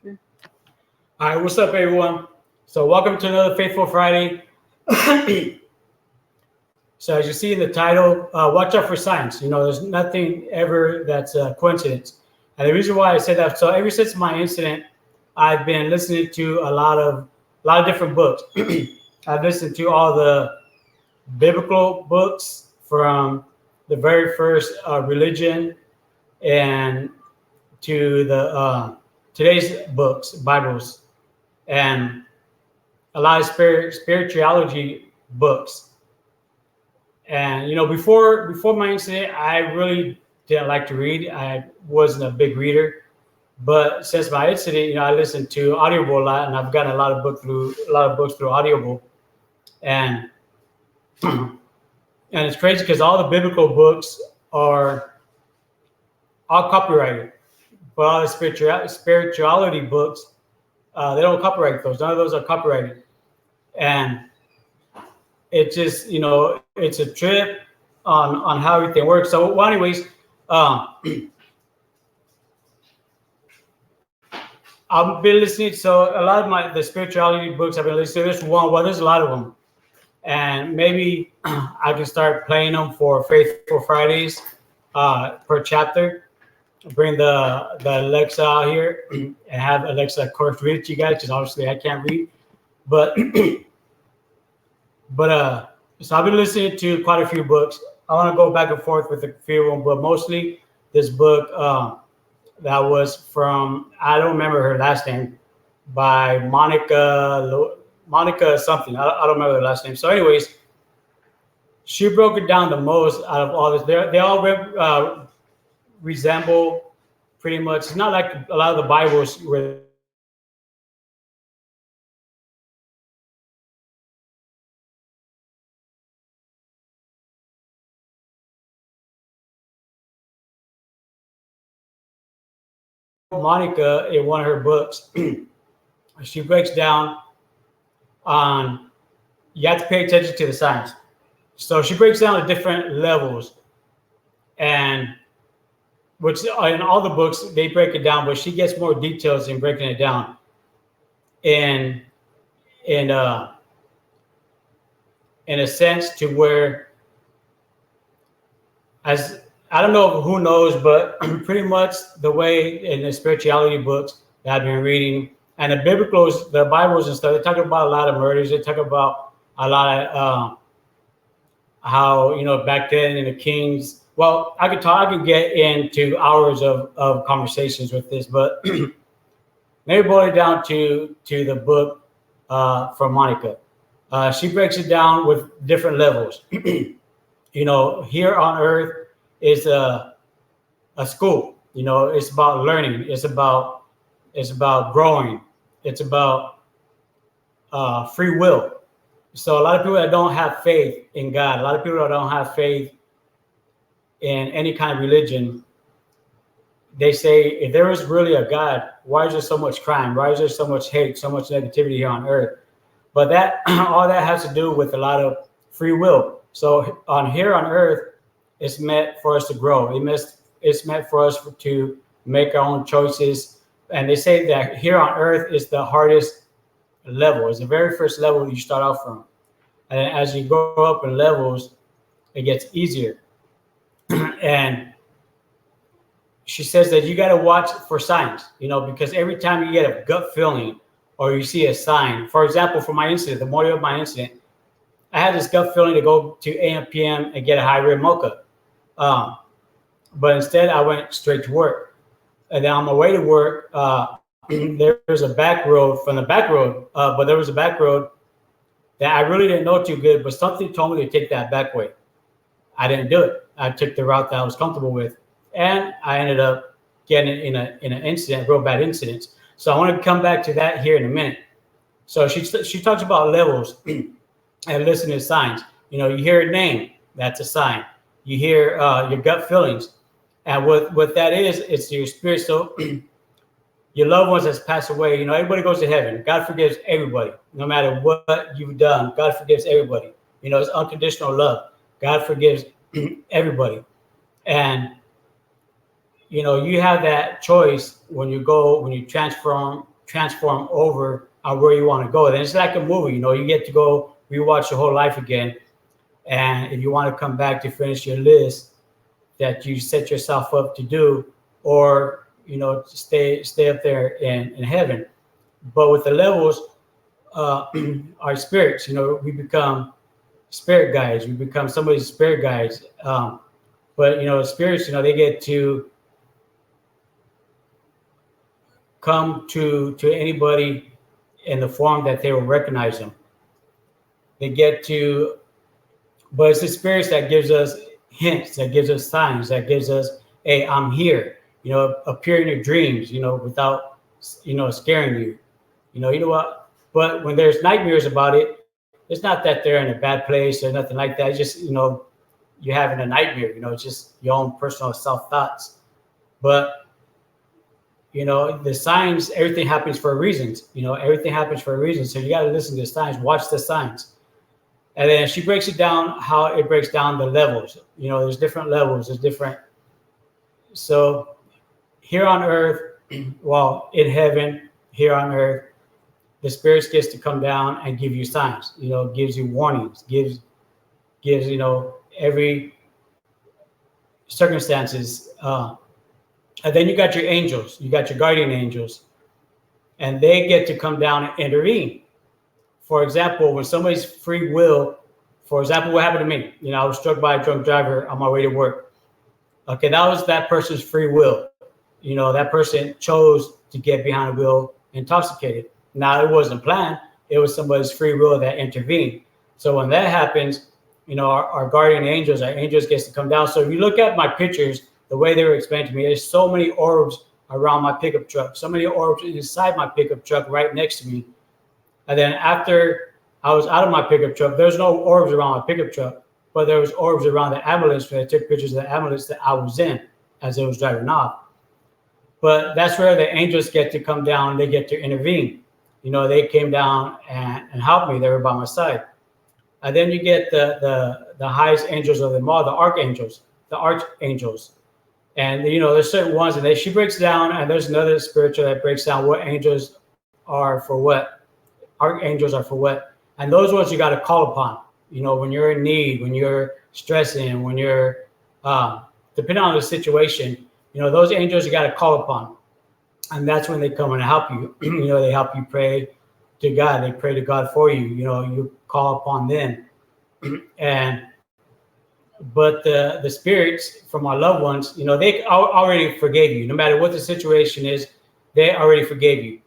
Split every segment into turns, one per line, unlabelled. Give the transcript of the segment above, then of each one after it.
All right, what's up, everyone? So, welcome to another Faithful Friday. So, as you see in the title, watch out for signs. There's nothing ever that's a coincidence. And the reason why I say that, so ever since my incident, I've been listening to a lot of different books. I've listened to all the biblical books from the very first religion and to the today's books, Bibles, and a lot of spirituality books. And before my incident, I really didn't like to read. I wasn't a big reader, but since my incident, I listened to Audible a lot, and I've gotten a lot of books through Audible, and and it's crazy because all the biblical books are all copyrighted, but all the spirituality books, they don't copyright those. None of those are copyrighted, and it just it's a trip on how everything works. So, well, anyways, I've been listening. So a lot of the spirituality books I've been listening to. There's one. Well, there's a lot of them, and maybe I can start playing them for Faithful Fridays per chapter. Bring the Alexa out here and have Alexa, of course, read it to you guys, because obviously I can't read. But so I've been listening to quite a few books. I want to go back and forth with a few of them, but mostly this book that was from, I don't remember her last name, by Monica something. I don't remember her last name. So anyways, she broke it down the most out of all this. They all resemble pretty much. It's not like a lot of the Bibles where Monica, in one of her books, she breaks down on, you have to pay attention to the signs. So she breaks down the different levels, and which in all the books they break it down, but she gets more details in breaking it down. In a sense to where, as I don't know who knows, but pretty much the way in the spirituality books that I've been reading and the Bibles and stuff, they talk about a lot of murders. They talk about a lot of how back then in the kings. Well, I could get into hours of conversations with this, but maybe boil it down to the book from Monica. She breaks it down with different levels. Here on earth is a school. It's about learning. It's about growing. It's about free will. So a lot of people that don't have faith in God, a lot of people that don't have faith in any kind of religion, they say, if there is really a God, why is there so much crime? Why is there so much hate, so much negativity here on earth? But that all that has to do with a lot of free will. So here on earth, it's meant for us to grow. It's meant for us to make our own choices. And they say that here on earth is the hardest level. It's the very first level you start out from. And as you go up in levels, it gets easier. And she says that you got to watch for signs, because every time you get a gut feeling or you see a sign, for example, for my incident, the morning of my incident, I had this gut feeling to go to AM PM and get a high rib mocha. But instead I went straight to work. And then on my way to work, there's a back road from the back road, but there was a back road that I really didn't know too good, but something told me to take that back way. I didn't do it. I took the route that I was comfortable with, and I ended up getting in an incident, real bad incident. So I want to come back to that here in a minute. So she talks about levels and listen to signs. You hear a name, that's a sign. You hear your gut feelings, and what that is, it's your spirit. So your loved ones has passed away. Everybody goes to heaven. God forgives everybody, no matter what you've done. God forgives everybody. It's unconditional love. God forgives everybody. And you have that choice when you transform transform over where you want to go. Then it's like a movie, you get to go rewatch your whole life again. And if you want to come back to finish your list that you set yourself up to do, or stay up there in heaven. But with the levels, our spirits, we become spirit guides. We become somebody's spirit guides. But spirits, they get to come to anybody in the form that they will recognize them. They get to, but it's the spirits that gives us hints, that gives us signs, that gives us, hey, I'm here. Appear in your dreams, without, scaring you. You know what? But when there's nightmares about it, it's not that they're in a bad place or nothing like that. It's just, you're having a nightmare. It's just your own personal self thoughts. But the signs, everything happens for a reason. Everything happens for a reason. So you got to listen to the signs, watch the signs. And then she breaks it down, how it breaks down the levels. There's different levels. There's different. So here on earth, well, in heaven, here on earth, the spirits gets to come down and give you signs, gives you warnings, gives, every circumstances. And then you got your angels, you got your guardian angels, and they get to come down and intervene. For example, when somebody's free will, for example, what happened to me? I was struck by a drunk driver on my way to work. Okay, that was that person's free will. That person chose to get behind the wheel intoxicated. Now, it wasn't planned. It was somebody's free will that intervened. So when that happens, our guardian angels, our angels gets to come down. So if you look at my pictures, the way they were explained to me, there's so many orbs around my pickup truck, so many orbs inside my pickup truck right next to me. And then after I was out of my pickup truck, there's no orbs around my pickup truck, but there was orbs around the ambulance when I took pictures of the ambulance that I was in as it was driving off. But that's where the angels get to come down. They get to intervene. They came down and helped me. They were by my side. And then you get the highest angels of them all, the archangels. And, there's certain ones, and she breaks down, and there's another spiritual that breaks down what angels are for what, archangels are for what. And those ones you got to call upon, when you're in need, when you're stressing, when you're, depending on the situation, those angels you got to call upon. And that's when they come and help you. They help you pray to God. They pray to God for you. You call upon them. But the spirits from our loved ones, they already forgave you. No matter what the situation is, they already forgave you.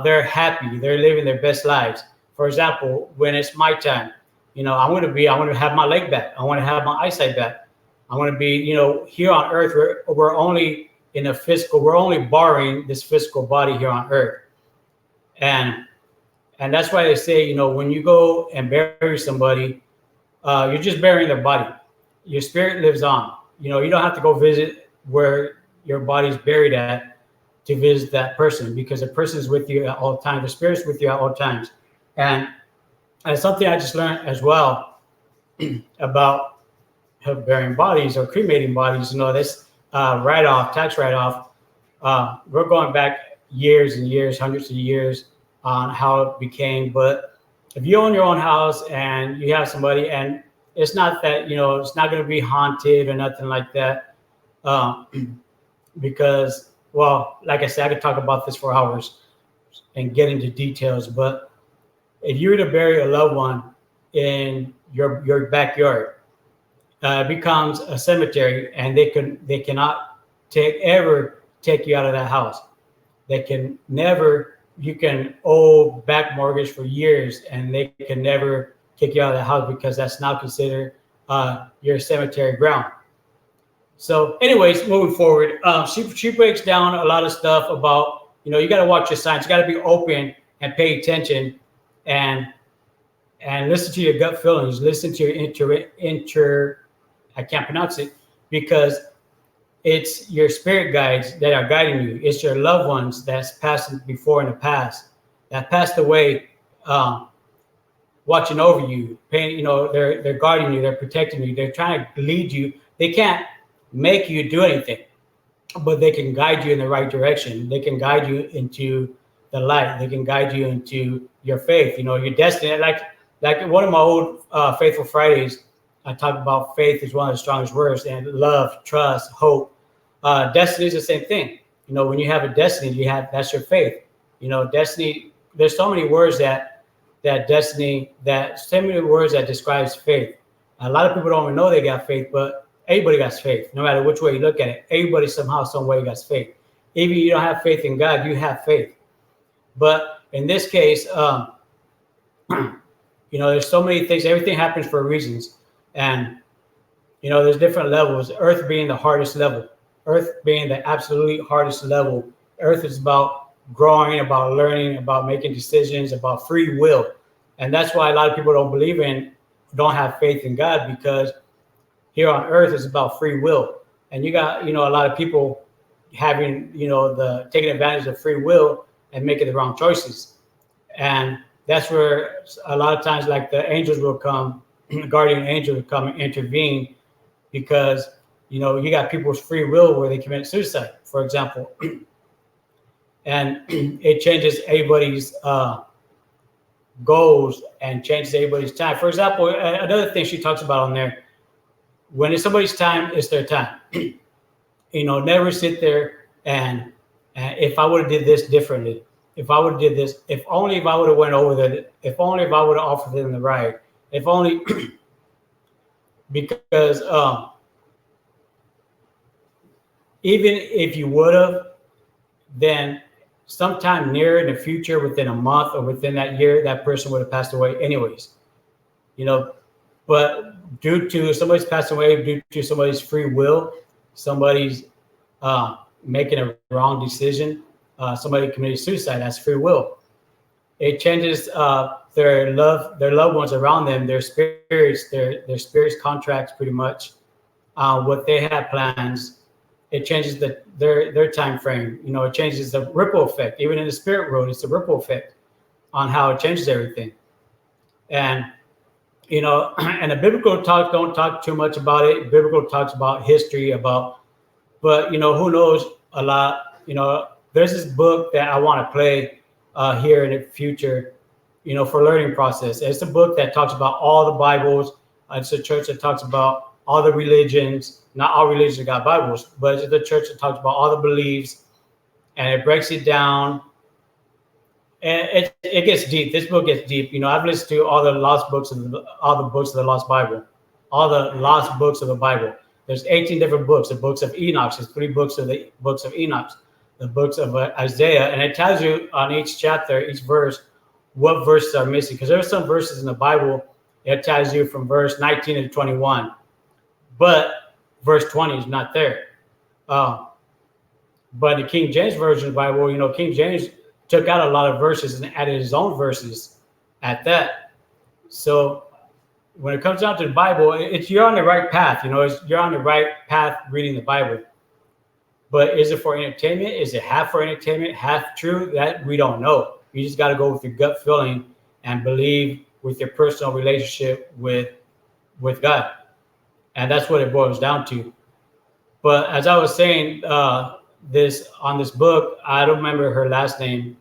They're happy. They're living their best lives. For example, when it's my time, I want to have my leg back. I want to have my eyesight back. I want to be, here on earth, we're only in a physical, we're only borrowing this physical body here on earth. And that's why they say, when you go and bury somebody, you're just burying their body. Your spirit lives on. You don't have to go visit where your body's buried at to visit that person, because the person is with you at all times. The spirit's with you at all times. And something I just learned as well about burying bodies or cremating bodies, this tax write-off, we're going back years and years, hundreds of years on how it became. But if you own your own house and you have somebody, and it's not that, it's not going to be haunted or nothing like that, because, well, like I said, I could talk about this for hours and get into details. But if you were to bury a loved one in your backyard, it becomes a cemetery, and they cannot ever take you out of that house. They can never. You can owe back mortgage for years, and they can never kick you out of the house, because that's now considered your cemetery ground. So, anyways, moving forward, she breaks down a lot of stuff about, you got to watch your signs. You got to be open and pay attention, and listen to your gut feelings. Listen to your I can't pronounce it, because it's your spirit guides that are guiding you. It's your loved ones that's passing before in the past, that passed away, watching over you, paying, they're guarding you, they're protecting you, they're trying to lead you. They can't make you do anything, but they can guide you in the right direction. They can guide you into the light. They can guide you into your faith, your destiny. Like one of my old Faithful Fridays, I talk about faith is one of the strongest words, and love, trust, hope. Destiny is the same thing. When you have a destiny, that's your faith. Destiny. There's so many words so many words that describes faith. A lot of people don't even know they got faith, but everybody got faith. No matter which way you look at it, everybody somehow, some way got faith. Even if you don't have faith in God, you have faith. But in this case, there's so many things. Everything happens for reasons, and there's different levels. Earth being the hardest level. Earth being the absolutely hardest level. Earth is about growing, about learning, about making decisions, about free will. And that's why a lot of people don't have faith in God, because here on earth is about free will. And you got, a lot of people having, taking advantage of free will and making the wrong choices. And that's where a lot of times, like, the angels will come, the guardian angel will come and intervene, because, you got people's free will where they commit suicide, for example. And it changes everybody's goals and changes everybody's time. For example, another thing she talks about on there, when it's somebody's time, it's their time. Never sit there and if I would have did this differently, if I would have did this, if only if I would have went over there, if only if I would have offered them the ride, if only because even if you would have, then sometime near in the future, within a month or within that year, that person would have passed away anyways. But due to somebody's passed away, due to somebody's free will, somebody's making a wrong decision, somebody committed suicide, that's free will. It changes their loved ones around them, their spirits, their spirits contracts, pretty much what they have plans. It changes their time frame. It changes the ripple effect. Even in the spirit world, it's a ripple effect on how it changes everything. And and the biblical talk don't talk too much about it. Biblical talks about history, but who knows a lot. There's this book that I want to play here in the future, for learning process. It's a book that talks about all the Bibles. It's a church that talks about all the religions. Not all religions got Bibles, but it's the church that talks about all the beliefs, and it breaks it down. And it gets deep. This book gets deep. I've listened to all the books of the Lost Bible, all the lost books of the Bible. There's 18 different books. The books of Enoch. There's 3 books of the books of Enoch. The books of Isaiah, and it tells you on each chapter, each verse, what verses are missing. Because there are some verses in the Bible, it tells you from verse 19 to 21, but verse 20 is not there. But the King James Version of the Bible, King James took out a lot of verses and added his own verses at that. So when it comes down to the Bible, you're on the right path. You're on the right path reading the Bible. But is it for entertainment? Is it half for entertainment, half true? That we don't know. You just got to go with your gut feeling and believe with your personal relationship with God. And that's what it boils down to. But as I was saying, this book, I don't remember her last name,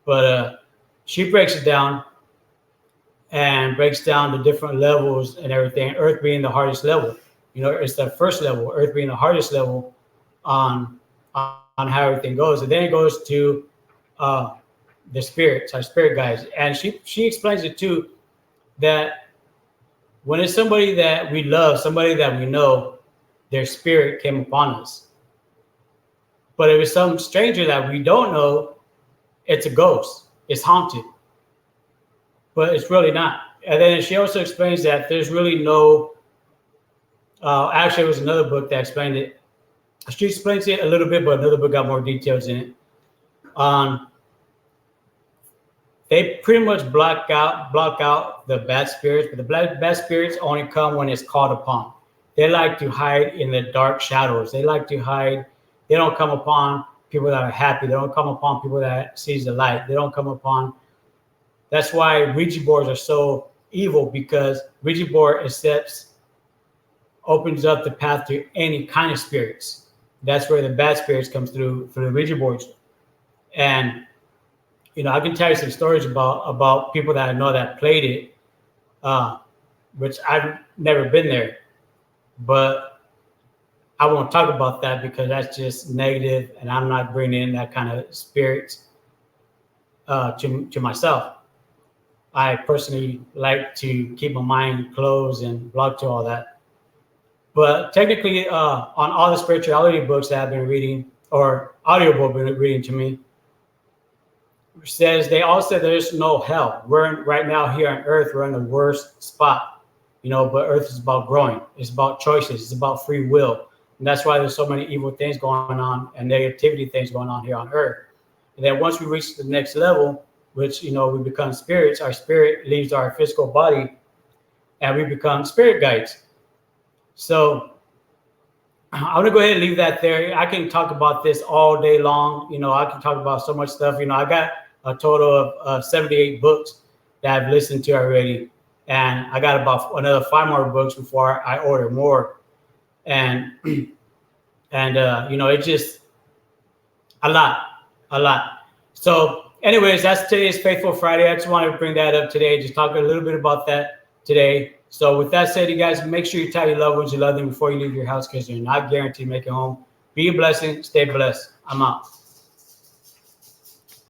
but she breaks it down and breaks down the different levels and everything. Earth being the hardest level, it's the first level. Earth being the hardest level on how everything goes, and then it goes to the spirits, our spirit guides, and she explains it too, that when it's somebody that we love, somebody that we know, their spirit came upon us. But if it's some stranger that we don't know, it's a ghost. It's haunted. But it's really not. And then she also explains that there's really no, actually, it was another book that explained it. She explains it a little bit, but another book got more details in it. They pretty much block out the bad spirits, but the bad spirits only come when it's called upon. They like to hide in the dark shadows. They like to hide. They don't come upon people that are happy. They don't come upon people that sees the light. They don't come upon. That's why Ouija boards are so evil, because Ouija board opens up the path to any kind of spirits. That's where the bad spirits comes through the Ouija boards. And I can tell you some stories about people that I know that played it, which I've never been there, but I won't talk about that because that's just negative, and I'm not bringing in that kind of spirits to myself. I personally like to keep my mind closed and blocked to all that. But technically, on all the spirituality books that I've been reading, or audiobook been reading to me, says they all said there's no hell. Right now here on Earth, we're in the worst spot, but Earth is about growing. It's about choices. It's about free will. And that's why there's so many evil things going on and negativity things going on here on Earth. And then once we reach the next level, which, we become spirits, our spirit leaves our physical body and we become spirit guides. So I'm going to go ahead and leave that there. I can talk about this all day long. I can talk about so much stuff. I got a total of 78 books that I've listened to already. And I got about another 5 more books before I order more. And, it's just a lot. So anyways, that's today's Faithful Friday. I just wanted to bring that up today. Just talk a little bit about that today. So with that said, you guys, make sure you tell your loved ones you love them before you leave your house because you're not guaranteed to make it home. Be a blessing. Stay blessed. I'm out.